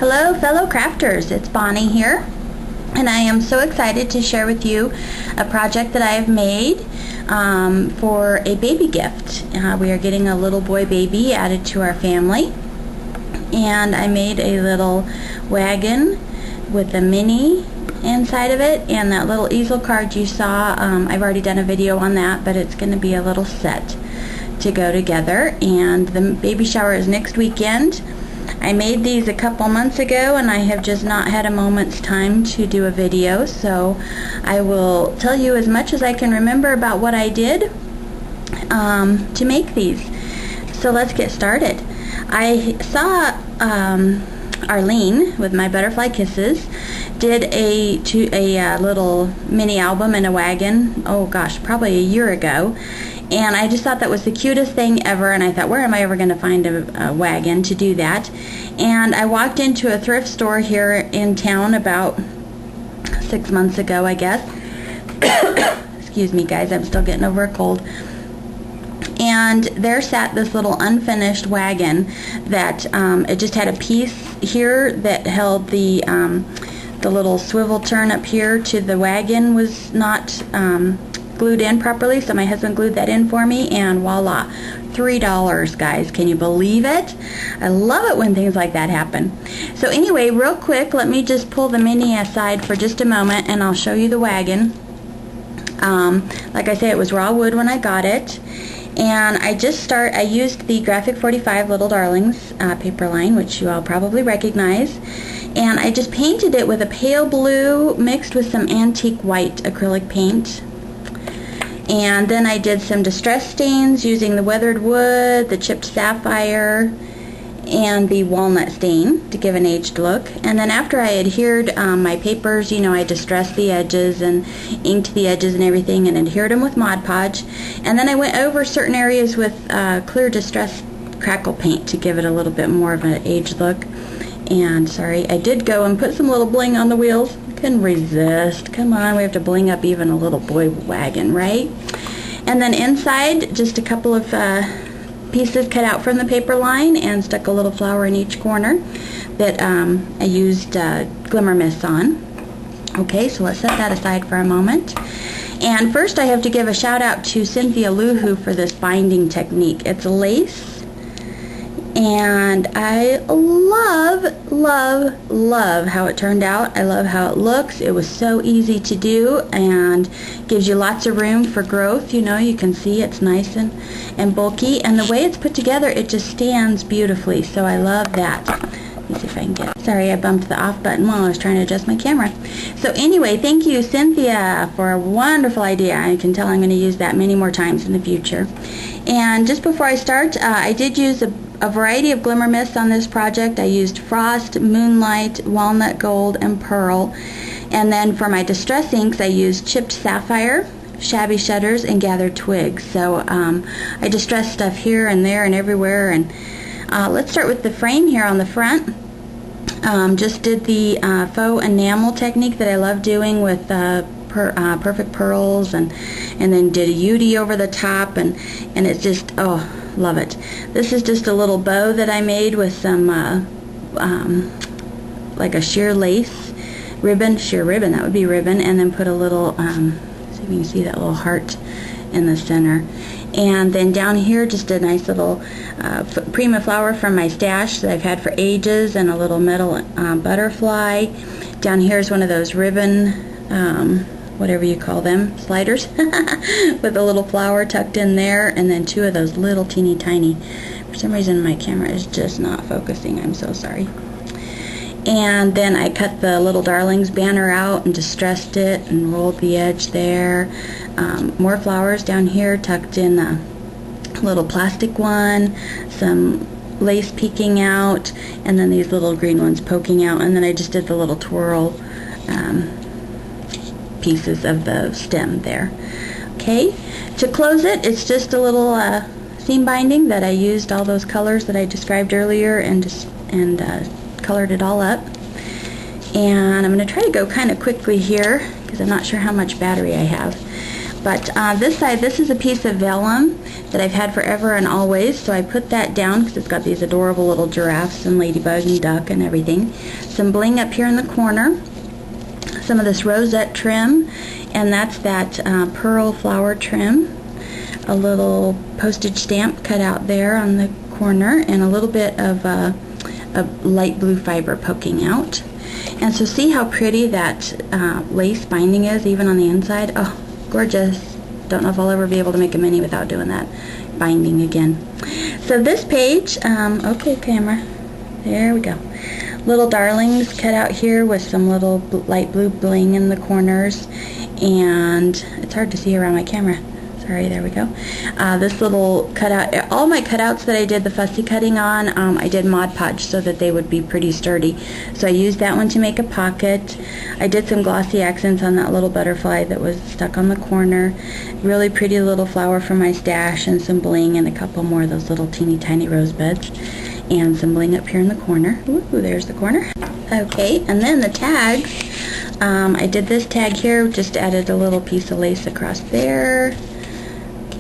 Hello fellow crafters, it's Bonnie here, and I am so excited to share with you a project that I have made for a baby gift. We are getting a little boy baby added to our family, and I made a little wagon with a mini inside of it, and that little easel card you saw, I've already done a video on that, but it's going to be a little set to go together, and the baby shower is next weekend. I made these a couple months ago, and I have just not had a moment's time to do a video, so I will tell you as much as I can remember about what I did to make these. So let's get started. I saw Arlene with My Butterfly Kisses did a little mini album in a wagon, oh gosh, probably a year ago. And I just thought that was the cutest thing ever, and I thought, where am I ever going to find a wagon to do that? And I walked into a thrift store here in town about 6 months ago, I guess. Excuse me guys, I'm still getting over a cold. And there sat this little unfinished wagon that it just had a piece here that held the little swivel turn up here to the wagon was not glued in properly, so my husband glued that in for me, and voila, $3, guys. Can you believe it? I love it when things like that happen. So anyway, real quick, let me just pull the mini aside for just a moment, and I'll show you the wagon. Like I say, it was raw wood when I got it, and I used the G45 Little Darlings paper line, which you all probably recognize, and I just painted it with a pale blue mixed with some antique white acrylic paint. And then I did some distress stains using the weathered wood, the chipped sapphire, and the walnut stain to give an aged look. And then after I adhered my papers, you know, I distressed the edges and inked the edges and everything and adhered them with Mod Podge. And then I went over certain areas with clear distress crackle paint to give it a little bit more of an aged look. And sorry, I did go and put some little bling on the wheels. Couldn't resist. Come on, we have to bling up even a little boy wagon, right? And then inside, just a couple of pieces cut out from the paper line and stuck a little flower in each corner that I used glimmer mist on. Okay, so let's set that aside for a moment. And first I have to give a shout out to Cynthia Luhu for this binding technique. It's lace, and I love how it turned out. I love how it looks. It was so easy to do and gives you lots of room for growth. You know, you can see it's nice and bulky, and the way it's put together, it just stands beautifully, so I love that. Let me see if I can get, sorry, I bumped the off button while I was trying to adjust my camera. So anyway, thank you Cynthia for a wonderful idea. I can tell I'm going to use that many more times in the future. And just before I start, I did use a variety of glimmer mists on this project. I used Frost, Moonlight, Walnut Gold, and Pearl. And then for my distress inks, I used Chipped Sapphire, Shabby Shutters, and Gathered Twigs. So I distressed stuff here and there and everywhere. And let's start with the frame here on the front. Just did the faux enamel technique that I love doing with perfect pearls, and then did a UD over the top, and it's just, oh, love it. This is just a little bow that I made with some like a sheer lace ribbon, sheer ribbon, that would be ribbon, and then put a little, see if you can see that little heart in the center. And then down here, just a nice little Prima flower from my stash that I've had for ages, and a little metal butterfly. Down here is one of those ribbon, whatever you call them, sliders, with a little flower tucked in there, and then two of those little teeny tiny. For some reason my camera is just not focusing, I'm so sorry. And then I cut the Little Darlings banner out and distressed it and rolled the edge there. More flowers down here, tucked in a little plastic one, some lace peeking out, and then these little green ones poking out, and then I just did the little twirl pieces of the stem there. Okay, to close it, it's just a little seam binding that I used all those colors that I described earlier and colored it all up. And I'm going to try to go kind of quickly here because I'm not sure how much battery I have. But this side, this is a piece of vellum that I've had forever and always, so I put that down because it's got these adorable little giraffes and ladybug and duck and everything. Some bling up here in the corner, some of this rosette trim, and that's that pearl flower trim. A little postage stamp cut out there on the corner, and a little bit of a light blue fiber poking out. And so see how pretty that lace binding is, even on the inside. Oh, gorgeous. Don't know if I'll ever be able to make a mini without doing that binding again. So this page, okay camera, there we go. Little darlings cut out here with some little light blue bling in the corners, and it's hard to see around my camera. Sorry, there we go. This little cutout, all my cutouts that I did the fussy cutting on, I did Mod Podge so that they would be pretty sturdy. So I used that one to make a pocket. I did some glossy accents on that little butterfly that was stuck on the corner. Really pretty little flower from my stash, and some bling, and a couple more of those little teeny tiny rosebuds. And some bling up here in the corner. Ooh, there's the corner. Okay, and then the tags. I did this tag here, just added a little piece of lace across there.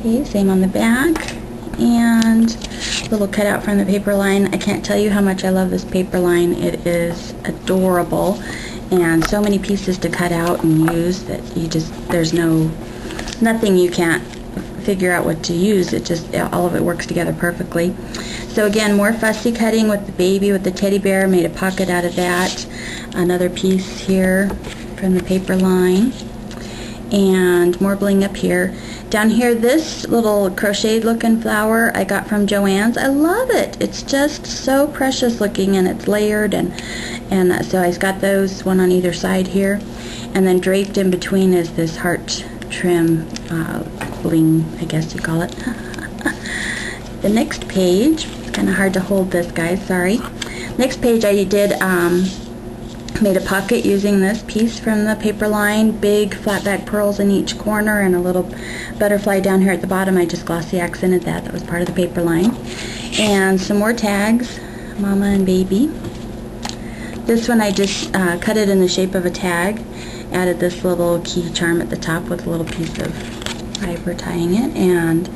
Okay, same on the back, and a little cutout from the paper line. I can't tell you how much I love this paper line. It is adorable, and so many pieces to cut out and use that there's nothing you can't figure out what to use. It just, all of it works together perfectly. So again, more fussy cutting with the baby, with the teddy bear. Made a pocket out of that. Another piece here from the paper line, and more bling up here. Down here, this little crocheted looking flower I got from Joann's. I love it. It's just so precious looking, and it's layered, and so I've got those, one on either side here, and then draped in between is this heart trim bling, I guess you call it. The next page, it's kind of hard to hold this, guys, sorry. Next page I did made a pocket using this piece from the paper line, big flat back pearls in each corner, and a little butterfly down here at the bottom. I just glossy accented that. That was part of the paper line. And some more tags, mama and baby. This one I just cut it in the shape of a tag. Added this little key charm at the top with a little piece of fiber tying it, and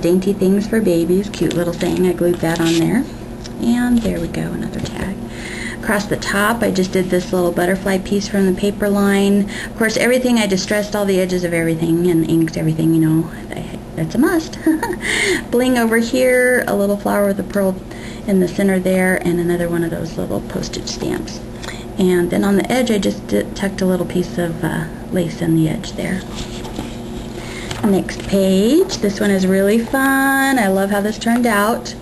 dainty things for babies, cute little thing. I glued that on there. And there we go, another tag. Across the top, I just did this little butterfly piece from the paper line. Of course, everything, I distressed all the edges of everything and inked everything, you know. That's a must. Bling over here, a little flower with a pearl in the center there, and another one of those little postage stamps. And then on the edge, I just tucked a little piece of lace in the edge there. Next page. This one is really fun. I love how this turned out.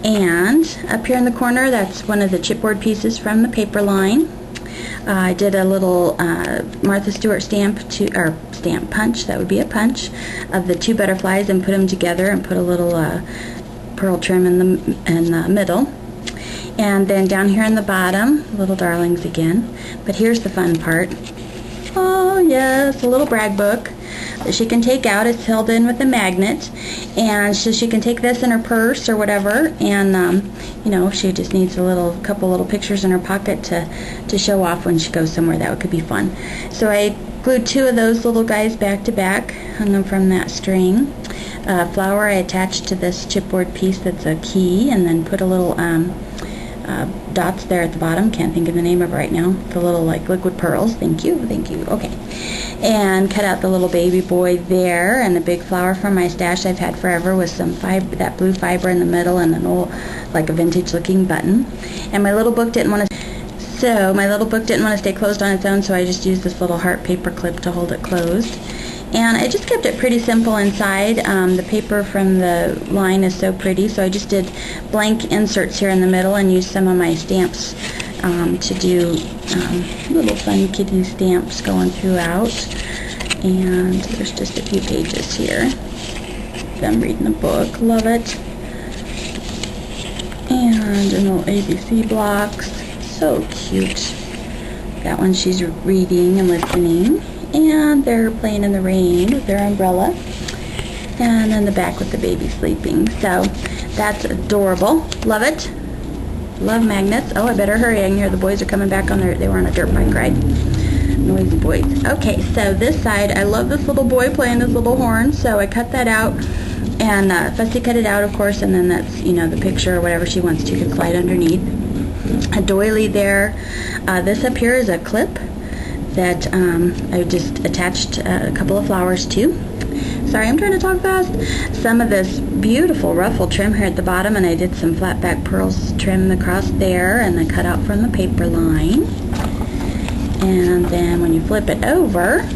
And up here in the corner, that's one of the chipboard pieces from the paper line. I did a little Martha Stewart stamp punch, that would be a punch, of the two butterflies, and put them together and put a little pearl trim in the middle. And then down here in the bottom, little darlings again. But here's the fun part. Oh yes, a little brag book that she can take out. It's held in with a magnet, and so she can take this in her purse or whatever, and you know, she just needs a couple little pictures in her pocket to show off when she goes somewhere. That could be fun. So I glued two of those little guys back to back, hung them from that string. Flower I attached to this chipboard piece that's a key, and then put a little dots there at the bottom. Can't think of the name of it right now. The little like liquid pearls. Thank you. Okay. And cut out the little baby boy there, and a big flower from my stash I've had forever with some fiber, that blue fiber in the middle, and an old, like a vintage looking button. And my little book didn't want to stay closed on its own, so I just used this little heart paper clip to hold it closed. And I just kept it pretty simple inside. The paper from the line is so pretty, so I just did blank inserts here in the middle and used some of my stamps to do little fun kitty stamps going throughout. And there's just a few pages here. I'm reading the book, love it. And a little ABC blocks, so cute. That one she's reading and listening. And they're playing in the rain with their umbrella. And then the back with the baby sleeping. So that's adorable. Love it. Love magnets. Oh, I better hurry. I can hear the boys are coming back on they were on a dirt bike ride. Noisy boys. Okay, so this side, I love this little boy playing his little horn, so I cut that out. And Fussy cut it out, of course, and then that's, you know, the picture or whatever she wants to can slide underneath. A doily there. This up here is a clip that I just attached a couple of flowers to. Sorry, I'm trying to talk fast. Some of this beautiful ruffle trim here at the bottom, and I did some flat back pearls trim across there, and I cut out from the paper line. And then when you flip it over,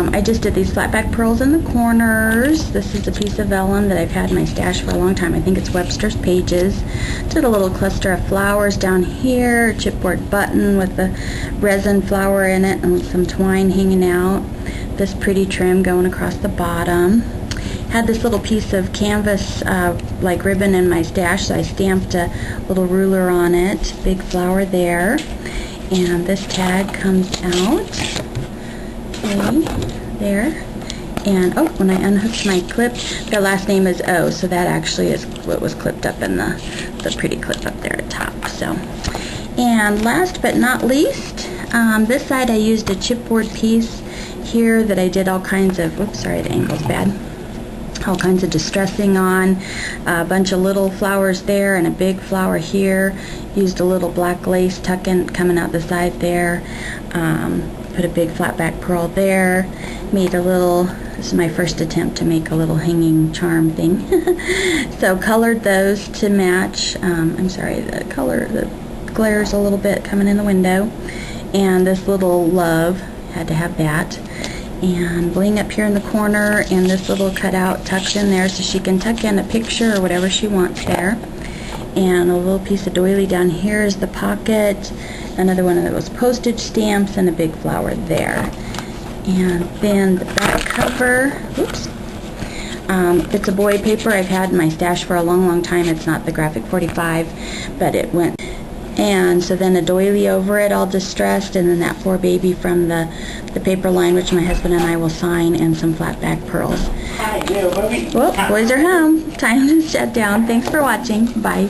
I just did these flat back pearls in the corners. This is a piece of vellum that I've had in my stash for a long time. I think it's Webster's Pages. Did a little cluster of flowers down here, chipboard button with the resin flower in it and some twine hanging out. This pretty trim going across the bottom. Had this little piece of canvas like ribbon in my stash, so I stamped a little ruler on it. Big flower there. And this tag comes out. Okay, there. And oh, when I unhooked my clip, their last name is O, so that actually is what was clipped up in the pretty clip up there at top. So, and last but not least, this side I used a chipboard piece here that I did all kinds of, whoops, sorry, the angle's bad, all kinds of distressing on, a bunch of little flowers there and a big flower here. Used a little black lace tuck-in coming out the side there. Put a big flat back pearl there. Made a little, this is my first attempt to make a little hanging charm thing. So colored those to match. I'm sorry, the glare's a little bit coming in the window. And this little love, had to have that. And bling up here in the corner, and this little cutout tucked in there so she can tuck in a picture or whatever she wants there. And a little piece of doily down here is the pocket. Another one of those postage stamps and a big flower there. And then the back cover, oops, it's a boy paper I've had in my stash for a long time. It's not the G45, but it went. And so then a doily over it, all distressed, and then that for baby from the paper line, which my husband and I will sign, and some flat back pearls. Well, boys are home. Time to shut down. Thanks for watching. Bye.